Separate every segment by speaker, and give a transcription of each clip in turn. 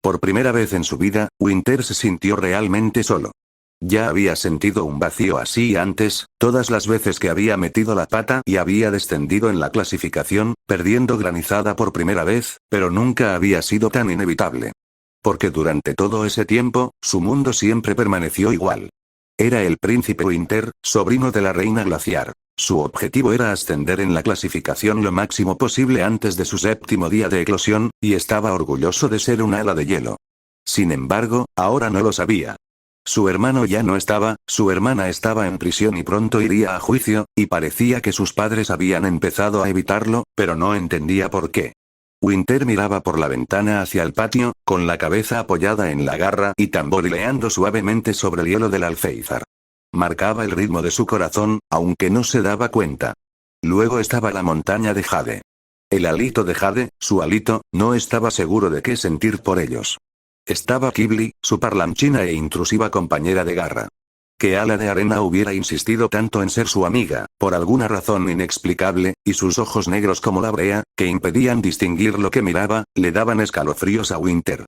Speaker 1: Por primera vez en su vida, Winter se sintió realmente solo. Ya había sentido un vacío así antes, todas las veces que había metido la pata y había descendido en la clasificación, perdiendo granizada por primera vez, pero nunca había sido tan inevitable. Porque durante todo ese tiempo, su mundo siempre permaneció igual. Era el príncipe Winter, sobrino de la reina glaciar. Su objetivo era ascender en la clasificación lo máximo posible antes de su 7º día de eclosión, y estaba orgulloso de ser un ala de hielo. Sin embargo, ahora no lo sabía. Su hermano ya no estaba, su hermana estaba en prisión y pronto iría a juicio, y parecía que sus padres habían empezado a evitarlo, pero no entendía por qué. Winter miraba por la ventana hacia el patio, con la cabeza apoyada en la garra y tamborileando suavemente sobre el hielo del alféizar. Marcaba el ritmo de su corazón, aunque no se daba cuenta. Luego estaba la montaña de Jade. El alito de Jade, su alito, no estaba seguro de qué sentir por ellos. Estaba Qibli, su parlanchina e intrusiva compañera de garra. Que Ala de Arena hubiera insistido tanto en ser su amiga, por alguna razón inexplicable, y sus ojos negros como la brea, que impedían distinguir lo que miraba, le daban escalofríos a Winter.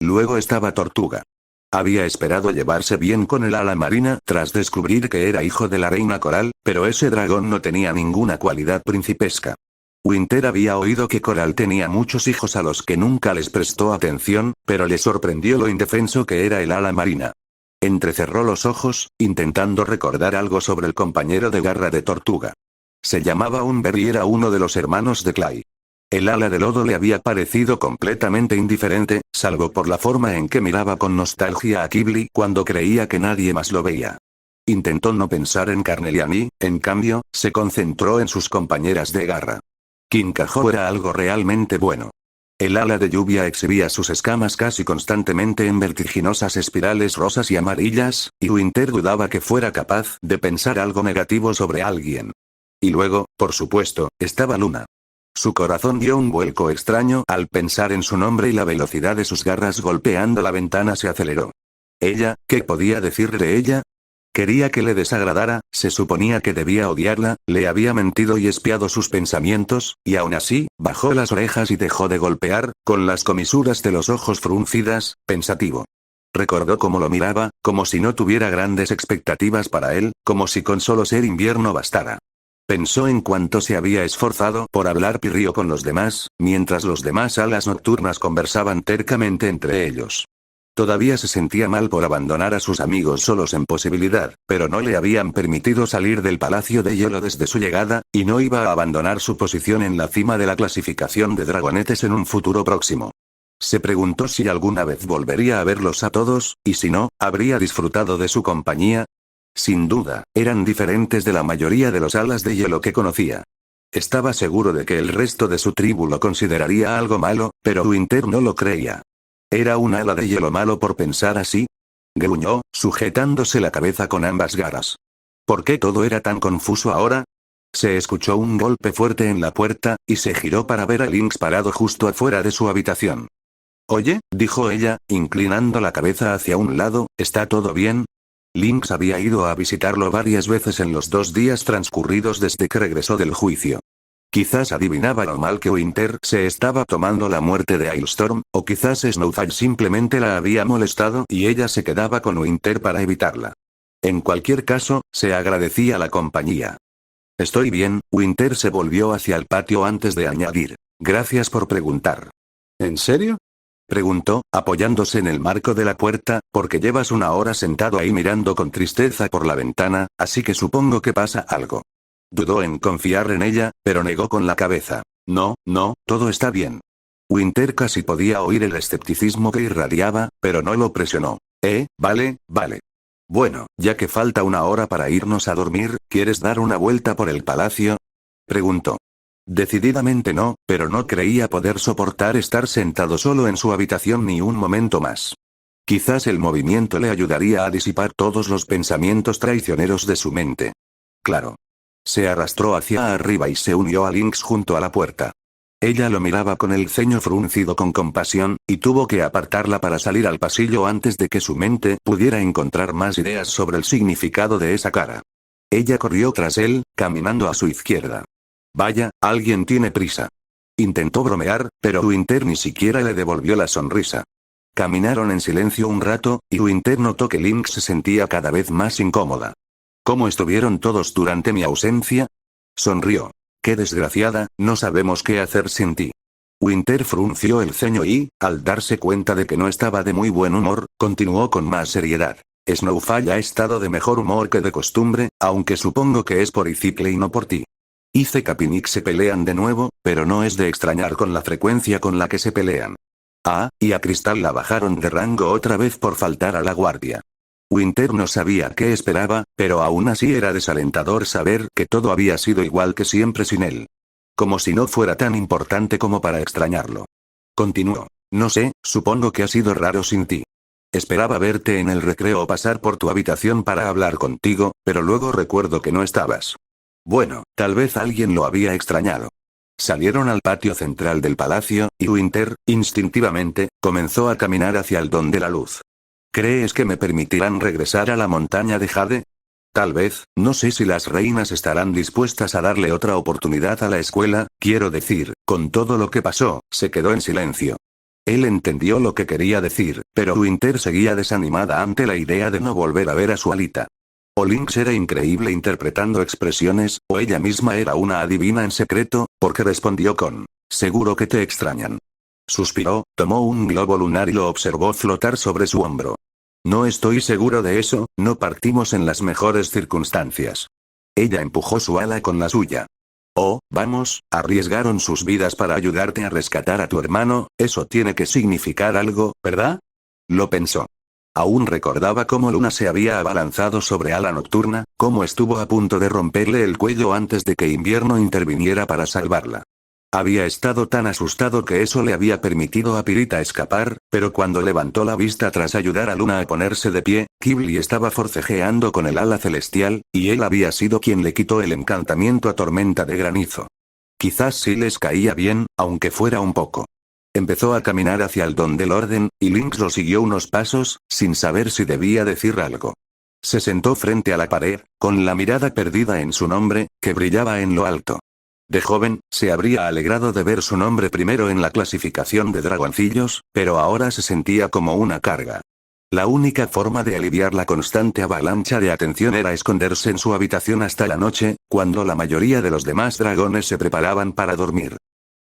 Speaker 1: Luego estaba Tortuga. Había esperado llevarse bien con el ala marina tras descubrir que era hijo de la reina Coral, pero ese dragón no tenía ninguna cualidad principesca. Winter había oído que Coral tenía muchos hijos a los que nunca les prestó atención, pero le sorprendió lo indefenso que era el ala marina. Entrecerró los ojos, intentando recordar algo sobre el compañero de garra de Tortuga. Se llamaba Umber y era uno de los hermanos de Clay. El ala de lodo le había parecido completamente indiferente, salvo por la forma en que miraba con nostalgia a Qibli cuando creía que nadie más lo veía. Intentó no pensar en Carnelian y, en cambio, se concentró en sus compañeras de garra. Kinkaho era algo realmente bueno. El ala de lluvia exhibía sus escamas casi constantemente en vertiginosas espirales rosas y amarillas, y Winter dudaba que fuera capaz de pensar algo negativo sobre alguien. Y luego, por supuesto, estaba Luna. Su corazón dio un vuelco extraño al pensar en su nombre y la velocidad de sus garras golpeando la ventana se aceleró. Ella, ¿qué podía decir de ella? Quería que le desagradara, se suponía que debía odiarla, le había mentido y espiado sus pensamientos, y aún así, bajó las orejas y dejó de golpear, con las comisuras de los ojos fruncidas, pensativo. Recordó cómo lo miraba, como si no tuviera grandes expectativas para él, como si con solo ser invierno bastara. Pensó en cuánto se había esforzado por hablar pirrío con los demás, mientras los demás alas nocturnas conversaban tercamente entre ellos. Todavía se sentía mal por abandonar a sus amigos solos en posibilidad, pero no le habían permitido salir del Palacio de Hielo desde su llegada, y no iba a abandonar su posición en la cima de la clasificación de dragonetes en un futuro próximo. Se preguntó si alguna vez volvería a verlos a todos, y si no, ¿habría disfrutado de su compañía? Sin duda, eran diferentes de la mayoría de los alas de hielo que conocía. Estaba seguro de que el resto de su tribu lo consideraría algo malo, pero Winter no lo creía. ¿Era un ala de hielo malo por pensar así? Gruñó, sujetándose la cabeza con ambas garras. ¿Por qué todo era tan confuso ahora? Se escuchó un golpe fuerte en la puerta, y se giró para ver a Lynx parado justo afuera de su habitación. «Oye», dijo ella, inclinando la cabeza hacia un lado, ¿está todo bien? Lynx había ido a visitarlo varias veces en los 2 días transcurridos desde que regresó del juicio. Quizás adivinaba lo mal que Winter se estaba tomando la muerte de Hailstorm, o quizás Snowfall simplemente la había molestado y ella se quedaba con Winter para evitarla. En cualquier caso, se agradecía la compañía. «Estoy bien», Winter se volvió hacia el patio antes de añadir. «Gracias por preguntar». «¿En serio?», preguntó, apoyándose en el marco de la puerta, «porque llevas 1 hora sentado ahí mirando con tristeza por la ventana, así que supongo que pasa algo». Dudó en confiar en ella, pero negó con la cabeza. «No, todo está bien». Winter casi podía oír el escepticismo que irradiaba, pero no lo presionó. Vale. Bueno, ya que falta 1 hora para irnos a dormir, ¿quieres dar una vuelta por el palacio?, preguntó. Decididamente no, pero no creía poder soportar estar sentado solo en su habitación ni un momento más. Quizás el movimiento le ayudaría a disipar todos los pensamientos traicioneros de su mente. Claro. Se arrastró hacia arriba y se unió a Lynx junto a la puerta. Ella lo miraba con el ceño fruncido con compasión, y tuvo que apartarla para salir al pasillo antes de que su mente pudiera encontrar más ideas sobre el significado de esa cara. Ella corrió tras él, caminando a su izquierda. «Vaya, alguien tiene prisa». Intentó bromear, pero Winter ni siquiera le devolvió la sonrisa. Caminaron en silencio un rato, y Winter notó que Link se sentía cada vez más incómoda. ¿Cómo estuvieron todos durante mi ausencia? Sonrió. Qué desgraciada, no sabemos qué hacer sin ti. Winter frunció el ceño y, al darse cuenta de que no estaba de muy buen humor, continuó con más seriedad. Snowfall ha estado de mejor humor que de costumbre, aunque supongo que es por Icicle y no por ti. Izek y Nick se pelean de nuevo, pero no es de extrañar con la frecuencia con la que se pelean. Ah, y a Crystal la bajaron de rango otra vez por faltar a la guardia. Winter no sabía qué esperaba, pero aún así era desalentador saber que todo había sido igual que siempre sin él. Como si no fuera tan importante como para extrañarlo. Continuó. No sé, supongo que ha sido raro sin ti. Esperaba verte en el recreo o pasar por tu habitación para hablar contigo, pero luego recuerdo que no estabas. Bueno, tal vez alguien lo había extrañado. Salieron al patio central del palacio, y Winter, instintivamente, comenzó a caminar hacia el don de la luz. ¿Crees que me permitirán regresar a la montaña de Jade? Tal vez, no sé si las reinas estarán dispuestas a darle otra oportunidad a la escuela, quiero decir, con todo lo que pasó, se quedó en silencio. Él entendió lo que quería decir, pero Winter seguía desanimada ante la idea de no volver a ver a su Alita. O Lynx era increíble interpretando expresiones, o ella misma era una adivina en secreto, porque respondió con, seguro que te extrañan. Suspiró, tomó un globo lunar y lo observó flotar sobre su hombro. No estoy seguro de eso, no partimos en las mejores circunstancias. Ella empujó su ala con la suya. Oh, vamos, arriesgaron sus vidas para ayudarte a rescatar a tu hermano, eso tiene que significar algo, ¿verdad? Lo pensó. Aún recordaba cómo Luna se había abalanzado sobre Ala Nocturna, cómo estuvo a punto de romperle el cuello antes de que Invierno interviniera para salvarla. Había estado tan asustado que eso le había permitido a Pirita escapar, pero cuando levantó la vista tras ayudar a Luna a ponerse de pie, Ghibli estaba forcejeando con el ala celestial, y él había sido quien le quitó el encantamiento a tormenta de granizo. Quizás sí les caía bien, aunque fuera un poco. Empezó a caminar hacia el don del orden, y Lynx lo siguió unos pasos, sin saber si debía decir algo. Se sentó frente a la pared, con la mirada perdida en su nombre, que brillaba en lo alto. De joven, se habría alegrado de ver su nombre primero en la clasificación de dragoncillos, pero ahora se sentía como una carga. La única forma de aliviar la constante avalancha de atención era esconderse en su habitación hasta la noche, cuando la mayoría de los demás dragones se preparaban para dormir.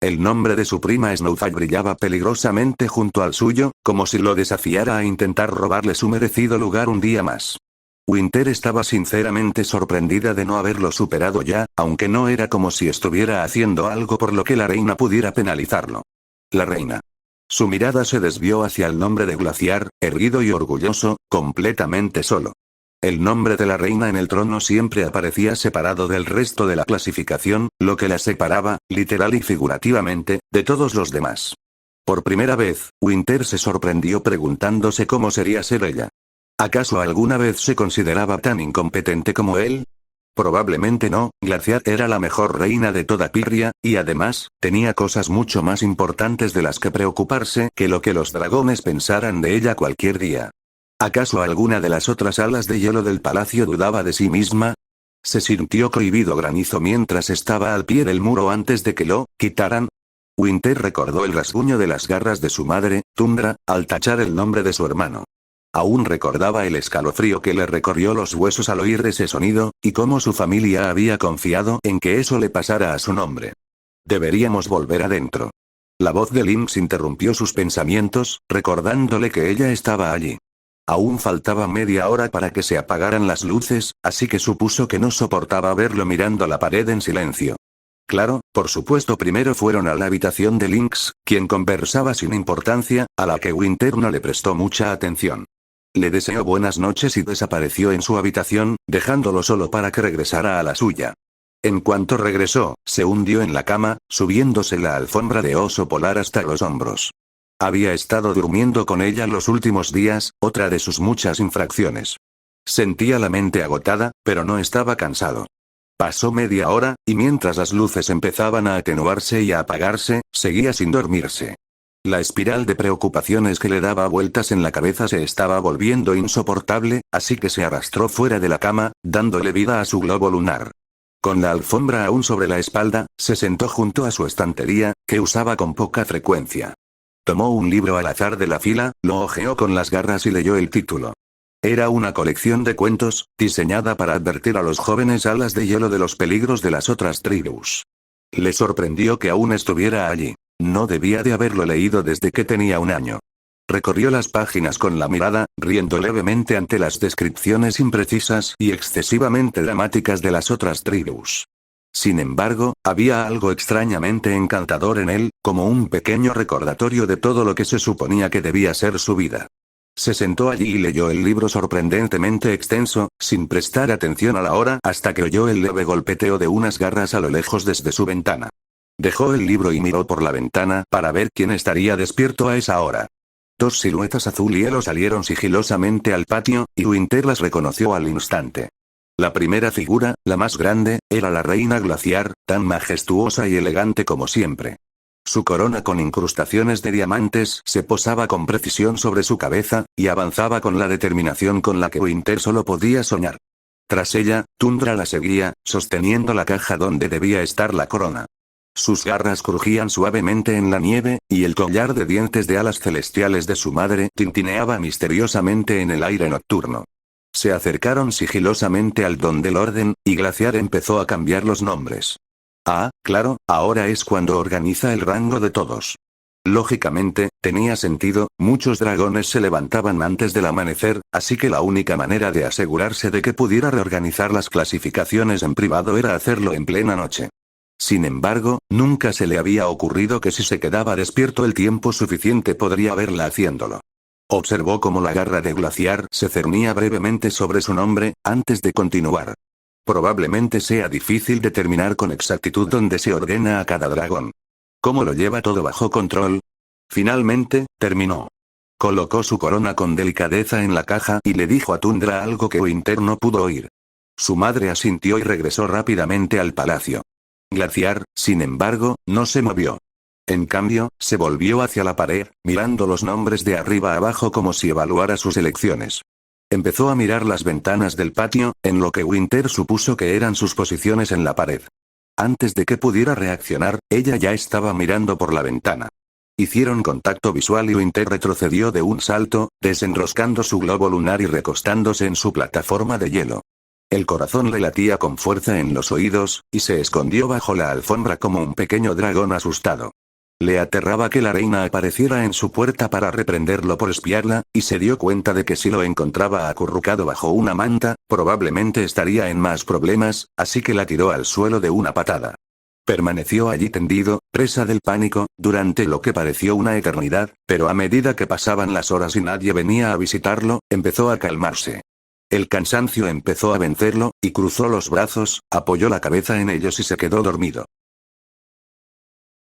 Speaker 1: El nombre de su prima Snowfall brillaba peligrosamente junto al suyo, como si lo desafiara a intentar robarle su merecido lugar un día más. Winter estaba sinceramente sorprendida de no haberlo superado ya, aunque no era como si estuviera haciendo algo por lo que la reina pudiera penalizarlo. La reina. Su mirada se desvió hacia el nombre de Glaciar, erguido y orgulloso, completamente solo. El nombre de la reina en el trono siempre aparecía separado del resto de la clasificación, lo que la separaba, literal y figurativamente, de todos los demás. Por primera vez, Winter se sorprendió preguntándose cómo sería ser ella. ¿Acaso alguna vez se consideraba tan incompetente como él? Probablemente no, Glaciar era la mejor reina de toda Pirria, y además, tenía cosas mucho más importantes de las que preocuparse que lo que los dragones pensaran de ella cualquier día. ¿Acaso alguna de las otras alas de hielo del palacio dudaba de sí misma? Se sintió cohibido granizo mientras estaba al pie del muro antes de que lo quitaran. Winter recordó el rasguño de las garras de su madre, Tundra, al tachar el nombre de su hermano. Aún recordaba el escalofrío que le recorrió los huesos al oír ese sonido, y cómo su familia había confiado en que eso le pasara a su nombre. Deberíamos volver adentro. La voz de Lynx interrumpió sus pensamientos, recordándole que ella estaba allí. Aún faltaba media hora para que se apagaran las luces, así que supuso que no soportaba verlo mirando la pared en silencio. Claro, por supuesto primero fueron a la habitación de Lynx, quien conversaba sin importancia, a la que Winter no le prestó mucha atención. Le deseó buenas noches y desapareció en su habitación, dejándolo solo para que regresara a la suya. En cuanto regresó, se hundió en la cama, subiéndose la alfombra de oso polar hasta los hombros. Había estado durmiendo con ella los últimos días, otra de sus muchas infracciones. Sentía la mente agotada, pero no estaba cansado. Pasó media hora, y mientras las luces empezaban a atenuarse y a apagarse, seguía sin dormirse. La espiral de preocupaciones que le daba vueltas en la cabeza se estaba volviendo insoportable, así que se arrastró fuera de la cama, dándole vida a su globo lunar. Con la alfombra aún sobre la espalda, se sentó junto a su estantería, que usaba con poca frecuencia. Tomó un libro al azar de la fila, lo hojeó con las garras y leyó el título. Era una colección de cuentos, diseñada para advertir a los jóvenes alas de hielo de los peligros de las otras tribus. Le sorprendió que aún estuviera allí. No debía de haberlo leído desde que tenía 1 año. Recorrió las páginas con la mirada, riendo levemente ante las descripciones imprecisas y excesivamente dramáticas de las otras tribus. Sin embargo, había algo extrañamente encantador en él, como un pequeño recordatorio de todo lo que se suponía que debía ser su vida. Se sentó allí y leyó el libro sorprendentemente extenso, sin prestar atención a la hora hasta que oyó el leve golpeteo de unas garras a lo lejos desde su ventana. Dejó el libro y miró por la ventana para ver quién estaría despierto a esa hora. 2 siluetas azul y hielo salieron sigilosamente al patio, y Winter las reconoció al instante. La primera figura, la más grande, era la reina glaciar, tan majestuosa y elegante como siempre. Su corona con incrustaciones de diamantes se posaba con precisión sobre su cabeza, y avanzaba con la determinación con la que Winter solo podía soñar. Tras ella, Tundra la seguía, sosteniendo la caja donde debía estar la corona. Sus garras crujían suavemente en la nieve, y el collar de dientes de alas celestiales de su madre tintineaba misteriosamente en el aire nocturno. Se acercaron sigilosamente al don del orden, y Glaciar empezó a cambiar los nombres. Ah, claro, ahora es cuando organiza el rango de todos. Lógicamente, tenía sentido, muchos dragones se levantaban antes del amanecer, así que la única manera de asegurarse de que pudiera reorganizar las clasificaciones en privado era hacerlo en plena noche. Sin embargo, nunca se le había ocurrido que si se quedaba despierto el tiempo suficiente podría verla haciéndolo. Observó cómo la garra de Glaciar se cernía brevemente sobre su nombre, antes de continuar. Probablemente sea difícil determinar con exactitud dónde se ordena a cada dragón. ¿Cómo lo lleva todo bajo control? Finalmente, terminó. Colocó su corona con delicadeza en la caja y le dijo a Tundra algo que Winter no pudo oír. Su madre asintió y regresó rápidamente al palacio. Glaciar, sin embargo, no se movió. En cambio, se volvió hacia la pared, mirando los nombres de arriba a abajo como si evaluara sus elecciones. Empezó a mirar las ventanas del patio, en lo que Winter supuso que eran sus posiciones en la pared. Antes de que pudiera reaccionar, ella ya estaba mirando por la ventana. Hicieron contacto visual y Winter retrocedió de un salto, desenroscando su globo lunar y recostándose en su plataforma de hielo. El corazón le latía con fuerza en los oídos, y se escondió bajo la alfombra como un pequeño dragón asustado. Le aterraba que la reina apareciera en su puerta para reprenderlo por espiarla, y se dio cuenta de que si lo encontraba acurrucado bajo una manta, probablemente estaría en más problemas, así que la tiró al suelo de una patada. Permaneció allí tendido, presa del pánico, durante lo que pareció una eternidad, pero a medida que pasaban las horas y nadie venía a visitarlo, empezó a calmarse. El cansancio empezó a vencerlo, y cruzó los brazos, apoyó la cabeza en ellos y se quedó dormido.